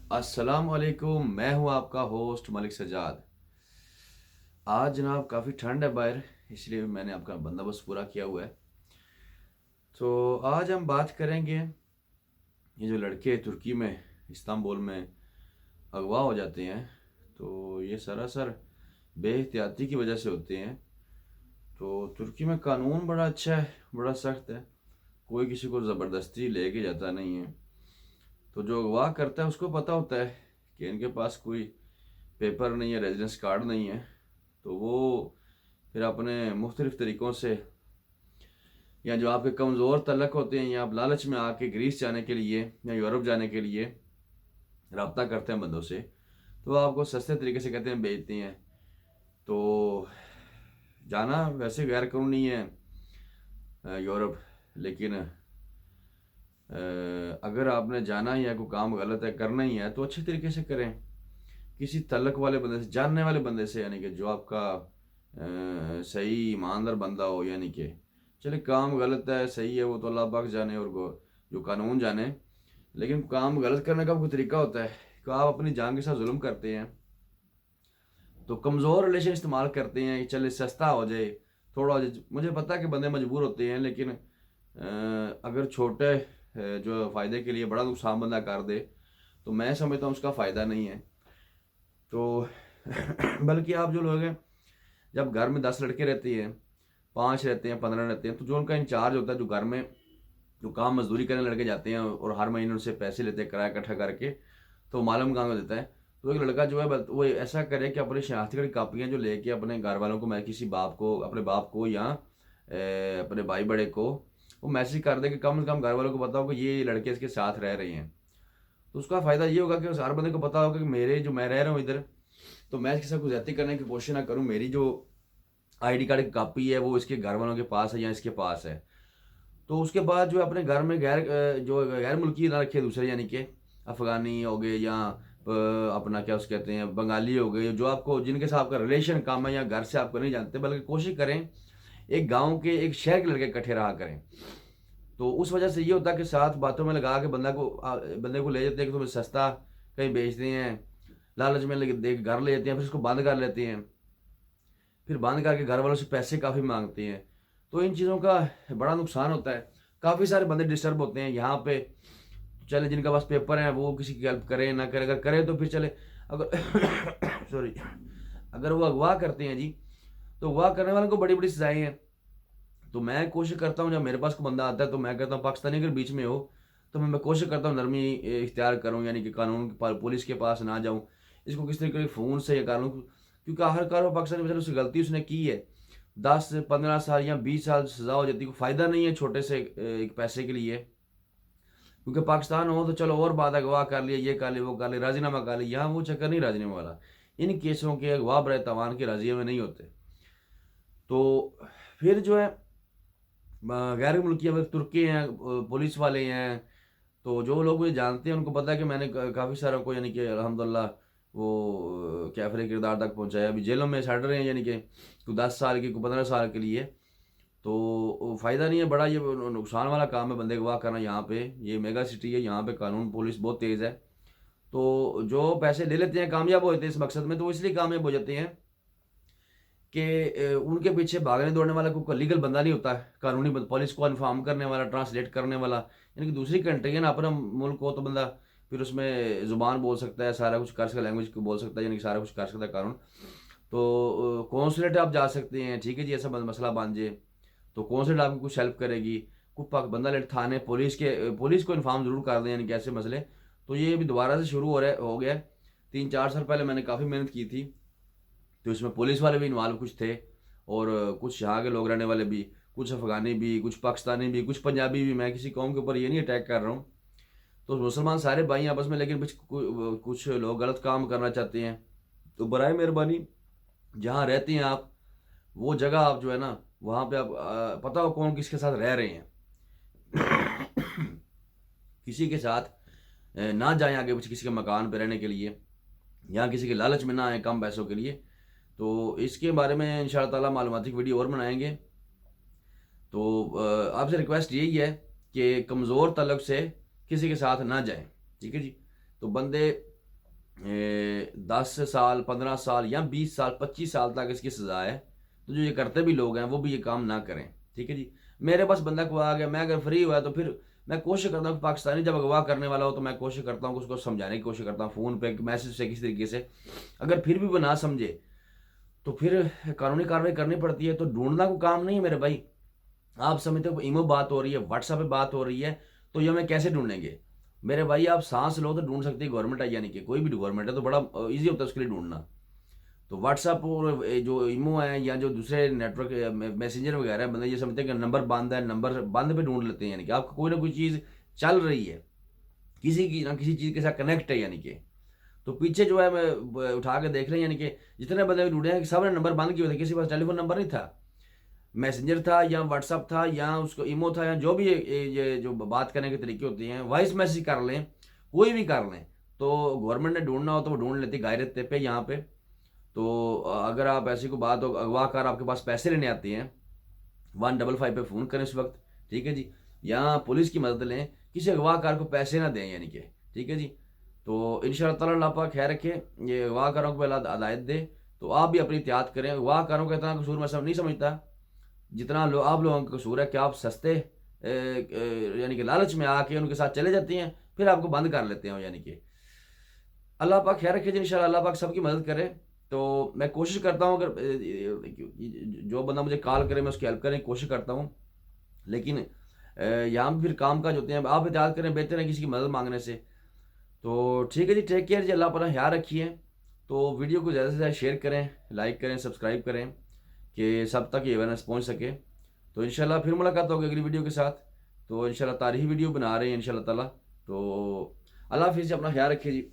السلام علیکم، میں ہوں آپ کا ہوسٹ ملک سجاد۔ آج جناب کافی ٹھنڈ ہے باہر، اس لیے میں نے آپ کا بندوبست پورا کیا ہوا ہے۔ تو آج ہم بات کریں گے یہ جو لڑکے ترکی میں استنبول میں اغوا ہو جاتے ہیں، تو یہ سراسر بے احتیاطی کی وجہ سے ہوتے ہیں۔ تو ترکی میں قانون بڑا اچھا ہے، بڑا سخت ہے، کوئی کسی کو زبردستی لے کے جاتا نہیں ہے۔ تو جو اغوا کرتا ہے اس کو پتہ ہوتا ہے کہ ان کے پاس کوئی پیپر نہیں ہے، ریزیڈنس کارڈ نہیں ہے، تو وہ پھر اپنے مختلف طریقوں سے، یا جو آپ کے کمزور تعلق ہوتے ہیں یا آپ لالچ میں آ کے گریس جانے کے لیے یا یورپ جانے کے لیے رابطہ کرتے ہیں بندوں سے، تو وہ آپ کو سستے طریقے سے کہتے ہیں بیچتے ہیں۔ تو جانا ویسے غیر قانونی ہے یورپ، لیکن اگر آپ نے جانا ہی ہے، کوئی کام غلط ہے کرنا ہی ہے، تو اچھے طریقے سے کریں، کسی تعلق والے بندے سے، جاننے والے بندے سے، یعنی کہ جو آپ کا صحیح ایماندار بندہ ہو، یعنی کہ چلے کام غلط ہے صحیح ہے وہ تو اللہ پاک جانے اور جو قانون جانے، لیکن کام غلط کرنے کا کوئی طریقہ ہوتا ہے کہ آپ اپنی جان کے ساتھ ظلم کرتے ہیں، تو کمزور ریلیشن استعمال کرتے ہیں کہ چلے سستا ہو جائے، تھوڑا ہو جائے۔ مجھے پتا کہ بندے مجبور ہوتے ہیں، لیکن اگر چھوٹے جو فائدے کے لیے بڑا نقصان بندہ کر دے تو میں سمجھتا ہوں اس کا فائدہ نہیں ہے۔ تو بلکہ آپ جو لوگ ہیں، جب گھر میں 10 لڑکے رہتے ہیں، 5 رہتے ہیں، 15 رہتے ہیں، تو جو ان کا انچارج ہوتا ہے، جو گھر میں جو کام مزدوری کرنے لڑکے جاتے ہیں اور ہر مہینے ان سے پیسے لیتے ہیں کرایہ اکٹھا کر کے، تو معلوم کام دیتا ہے۔ تو ایک لڑکا جو ہے وہ ایسا کرے کہ اپنی شناختی کارڈ کی کاپیاں جو لے کے اپنے گھر والوں کو، میں کسی باپ کو، اپنے باپ کو یا اپنے بھائی بڑے کو وہ میسج کر دے کہ کم از کم گھر والوں کو پتا ہو کہ یہ لڑکے اس کے ساتھ رہ رہے ہیں۔ تو اس کا فائدہ یہ ہوگا کہ ہر بندے کو پتا ہوگا کہ میرے جو میں رہ رہا ہوں ادھر، تو میں اس کے ساتھ کوئی زیادتی کرنے کی کوشش نہ کروں، میری جو آئی ڈی کارڈ کی کاپی ہے وہ اس کے گھر والوں کے پاس ہے یا اس کے پاس ہے۔ تو اس کے بعد جو اپنے گھر میں جو غیر ملکی نہ رکھے دوسرے، یعنی کہ افغانی ہو گئے یا اپنا کیا اس کہتے ہیں بنگالی ہو گئے، جو آپ کو جن کے ساتھ آپ کا ریلیشن کام ہے یا گھر سے آپ کو نہیں جانتے، بلکہ کوشش کریں ایک گاؤں کے ایک شہر کے لڑکے اکٹھے رہا کریں۔ تو اس وجہ سے یہ ہوتا ہے کہ ساتھ باتوں میں لگا کے بندے کو لے جاتے ہیں کہ تمہیں سستا کہیں بیچتے ہیں، لالچ میں دے کے گھر لے جاتے ہیں، پھر اس کو بند کر لیتے ہیں، پھر بند کر کے گھر والوں سے پیسے کافی مانگتے ہیں۔ تو ان چیزوں کا بڑا نقصان ہوتا ہے، کافی سارے بندے ڈسٹرب ہوتے ہیں یہاں پہ۔ چلے جن کا پاس پیپر ہیں وہ کسی کی ہیلپ کرے نہ کرے، اگر کرے تو پھر چلے، اگر سوری اگر وہ اغوا کرتے ہیں جی، تو اغوا کرنے والوں کو بڑی بڑی سزائیں ہیں۔ تو میں کوشش کرتا ہوں جب میرے پاس کوئی بندہ آتا ہے تو میں کہتا ہوں پاکستانی اگر بیچ میں ہو تو میں کوشش کرتا ہوں نرمی اختیار کروں، یعنی کہ قانون پولیس کے پاس نہ جاؤں، اس کو کس طریقے سے فون سے یا کر لوں، کیونکہ آخر کار وہ پاکستانی بچے سے غلطی اس نے کی ہے، 10 15 سال یا 20 سال سزا ہو جاتی ہے، کوئی فائدہ نہیں ہے چھوٹے سے ایک پیسے کے لیے۔ کیونکہ پاکستان ہو تو چلو اور بات ہے، اغوا کر لیا، یہ کر لیا، وہ کر لیا، راضی نامہ کر لیا، یہاں وہ چکر نہیں راضی نامہ والا، ان کیسوں کے اغوا برائے تاوان کے راضی میں نہیں ہوتے۔ تو پھر جو ہے غیر ملکی اگر ترکی ہیں، پولیس والے ہیں، تو جو لوگ مجھے جانتے ہیں ان کو پتہ ہے کہ میں نے کافی ساروں کو، یعنی کہ الحمدللہ وہ کیفر کردار تک پہنچایا، ابھی جیلوں میں سڑ رہے ہیں، یعنی کہ کوئی 10 سال کی، کوئی 15 سال کے لیے۔ تو فائدہ نہیں ہے، بڑا یہ نقصان والا کام ہے بندے گواہ کرنا۔ یہاں پہ یہ میگا سٹی ہے، یہاں پہ قانون پولیس بہت تیز ہے، تو جو پیسے لے لیتے ہیں کامیاب ہو جاتے ہیں اس مقصد میں، تو وہ اس لیے کامیاب ہو جاتے ہیں کہ ان کے پیچھے بھاگنے دوڑنے والا کوئی لیگل بندہ نہیں ہوتا، قانونی پولیس کو انفارم کرنے والا، ٹرانسلیٹ کرنے والا، یعنی کہ دوسری کنٹری ہے نا، اپنا ملک ہو تو بندہ پھر اس میں زبان بول سکتا ہے، سارا کچھ کر سکتا ہے، لینگویج کو بول سکتا ہے، یعنی کہ سارا کچھ کر سکتا ہے قانون۔ تو کونسلیٹ آپ جا سکتے ہیں، ٹھیک ہے جی، ایسا مسئلہ بن جائے تو کونسلیٹ آپ کی کچھ ہیلپ کرے گی، کوئی پاک بندہ لیٹ تھانے پولیس کو انفارم ضرور کر دیں، یعنی کہ ایسے مسئلے۔ تو یہ بھی دوبارہ سے شروع ہو گیا ہے، 3 4 سال پہلے میں نے کافی محنت کی تھی، تو اس میں پولیس والے بھی انوالو کچھ تھے، اور کچھ یہاں کے لوگ رہنے والے بھی، کچھ افغانی بھی، کچھ پاکستانی بھی، کچھ پنجابی بھی۔ میں کسی قوم کے اوپر یہ نہیں اٹیک کر رہا ہوں، تو مسلمان سارے بھائی آپس میں، لیکن کچھ لوگ غلط کام کرنا چاہتے ہیں، تو برائے مہربانی جہاں رہتے ہیں آپ، وہ جگہ آپ جو ہے نا وہاں پہ آپ پتہ ہو کون کس کے ساتھ رہ رہے ہیں، کسی کے ساتھ نہ جائیں آگے پیچھے کسی کے مکان پہ رہنے کے لیے، یا کسی کے لالچ میں نہ آئیں کم پیسوں کے لیے۔ تو اس کے بارے میں ان شاء اللہ تعالیٰ معلوماتی ویڈیو اور بنائیں گے۔ تو آپ سے ریکویسٹ یہی ہے کہ کمزور تعلق سے کسی کے ساتھ نہ جائیں، ٹھیک ہے جی۔ تو بندے 10 سال 15 سال یا 20 سال 25 سال تک اس کی سزا ہے. تو جو یہ کرتے بھی لوگ ہیں وہ بھی یہ کام نہ کریں. ٹھیک ہے جی. میرے پاس بندہ کو آ گیا, میں اگر فری ہوا تو پھر میں کوشش کرتا ہوں کہ پاکستانی جب اغوا کرنے والا ہو تو میں کوشش کرتا ہوں کہ اس کو سمجھانے کی کوشش کرتا ہوں فون پہ میسج سے کسی طریقے سے. اگر پھر بھی وہ نہ سمجھے تو پھر قانونی کارروائی کرنی پڑتی ہے. تو ڈھونڈنا کو کام نہیں ہے میرے بھائی. آپ سمجھتے ہو ایمو بات ہو رہی ہے, واٹس ایپ پہ بات ہو رہی ہے, تو یہ ہمیں کیسے ڈھونڈیں گے میرے بھائی؟ آپ سانس لو تو ڈھونڈ سکتے ہیں گورنمنٹ ہے, یعنی کہ کوئی بھی گورنمنٹ ہے تو بڑا ایزی ہوتا ہے اس کے لیے ڈھونڈنا. تو واٹس ایپ اور جو ایمو ہے یا جو دوسرے نیٹ ورک میسنجر وغیرہ ہے, بندے یہ سمجھتے ہیں کہ نمبر بند ہے, نمبر بند پہ ڈھونڈ لیتے ہیں, یعنی کہ آپ کو کوئی نہ کوئی چیز چل رہی ہے, کسی کی نہ کسی چیز کے ساتھ کنیکٹ ہے, یعنی کہ تو پیچھے جو ہے میں اٹھا کے دیکھ لیں, یعنی کہ جتنے بندے بھی ڈھونڈے ہیں سب نے نمبر بند کیے ہوئے تھے, کسی پاس ٹیلی فون نمبر نہیں تھا, میسنجر تھا یا واٹس ایپ تھا یا اس کو ایمو تھا, یا جو بھی یہ جو بات کرنے کے طریقے ہوتے ہیں, وائس میسج کر لیں, کوئی بھی کر لیں, تو گورنمنٹ نے ڈھونڈنا ہو تو وہ ڈھونڈ لیتی غیرت پہ یہاں پہ. تو اگر آپ ایسی کوئی بات ہو, اغوا کار آپ کے پاس پیسے لینے آتے ہیں, 155 پہ فون کریں اس وقت. ٹھیک ہے جی. یا پولیس کی مدد لیں, کسی اغوا کار کو پیسے نہ دیں, یعنی کہ ٹھیک ہے جی. تو ان شاء اللہ تعالیٰ اللہ پاک خیر رکھے, یہ اغوا کاروں کو پہلے ہدایت دے. تو آپ بھی اپنی احتیاط کریں. اغوا کاروں کا اتنا قصور میں سب نہیں سمجھتا جتنا آپ لوگوں کا قصور ہے کہ آپ سستے یعنی کہ لالچ میں آ کے ان کے ساتھ چلے جاتے ہیں, پھر آپ کو بند کر لیتے ہیں. یعنی کہ اللہ پاک خیر رکھے جی, انشاءاللہ اللہ پاک سب کی مدد کرے. تو میں کوشش کرتا ہوں اگر جو بندہ مجھے کال کرے میں اس کی ہیلپ کرنے کی کوشش کرتا ہوں, لیکن یہاں بھی پھر کام کا ہوتے ہیں, آپ احتیاط کریں, بہتر ہے کسی کی مدد مانگنے سے. تو ٹھیک ہے جی, ٹیک کیئر جی, اللہ اپنا خیال رکھیے. تو ویڈیو کو زیادہ سے زیادہ شیئر کریں, لائک کریں, سبسکرائب کریں کہ سب تک یہ اویئرنیس پہنچ سکے. تو انشاءاللہ پھر ملاقات ہوگی اگلی ویڈیو کے ساتھ. تو انشاءاللہ تاریخی ویڈیو بنا رہے ہیں انشاءاللہ تعالیٰ. تو اللہ حافظ جی, اپنا خیال رکھیے جی.